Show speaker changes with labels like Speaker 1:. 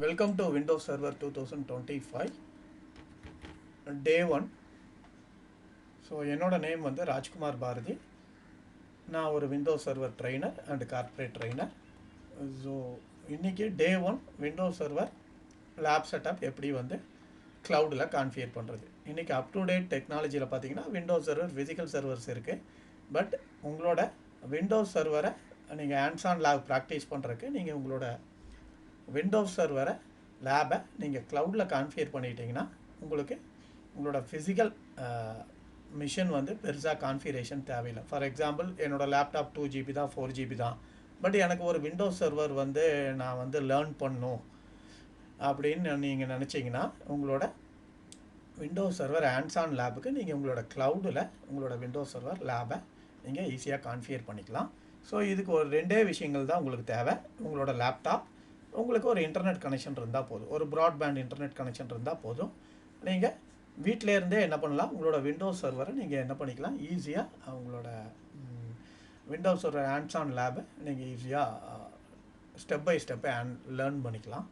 Speaker 1: Welcome to Windows Server 2025 Day 1. So என்னோட name வந்து ராஜ்குமார் பாரதி. நான் ஒரு Windows server trainer and corporate trainer. So இன்றைக்கி Day 1 Windows server lab setup எப்படி வந்து க்ளவுடில் கான்ஃபிகர் பண்ணுறது. இன்றைக்கி அப் டு டேட் டெக்னாலஜியில் பார்த்தீங்கன்னா விண்டோஸ் சர்வர் ஃபிசிக்கல் சர்வர்ஸ் இருக்குது. பட் உங்களோட விண்டோஸ் சர்வரை நீங்கள் ஹேண்ட்ஸ் ஆன் லேப் ப்ராக்டிஸ் பண்ணுறதுக்கு நீங்கள் உங்களோட விண்டோஸ் சர்வரை லேபை நீங்கள் க்ளவுடில் கான்ஃபிகர் பண்ணிட்டீங்கன்னா உங்களுக்கு உங்களோட ஃபிசிக்கல் மிஷின் வந்து பெருசாக கான்ஃபிகரேஷன் தேவையில்லை. ஃபார் எக்ஸாம்பிள் என்னோடய லேப்டாப் 2GB தான் 4GB தான், பட் எனக்கு ஒரு விண்டோஸ் சர்வர் வந்து நான் வந்து லேர்ன் பண்ணும் அப்படின்னு நீங்கள் நினச்சிங்கன்னா உங்களோட விண்டோஸ் சர்வர் ஹேண்ட்ஸ் ஆன் லேபுக்கு நீங்கள் உங்களோட க்ளவுடில் உங்களோட விண்டோஸ் சர்வர் லேபை நீங்கள் ஈஸியாக கான்ஃபிகர் பண்ணிக்கலாம். ஸோ இதுக்கு ஒரு ரெண்டே விஷயங்கள் தான் உங்களுக்கு தேவை. உங்களோட லேப்டாப், உங்களுக்கு ஒரு இன்டர்நெட் கனெக்ஷன் இருந்தால் போதும், ஒரு ப்ராட்பேண்ட் இன்டர்நெட் கனெக்ஷன் இருந்தால் போதும். நீங்கள் வீட்டிலேருந்தே என்ன பண்ணலாம், உங்களோட விண்டோஸ் சர்வரை நீங்கள் என்ன பண்ணிக்கலாம், ஈஸியாக உங்களோட விண்டோஸ் சர்வர் ஹேண்ட்ஸ் ஆன் லேபை நீங்கள் ஈஸியாக ஸ்டெப் பை ஸ்டெப்பை லேர்ன் பண்ணிக்கலாம்.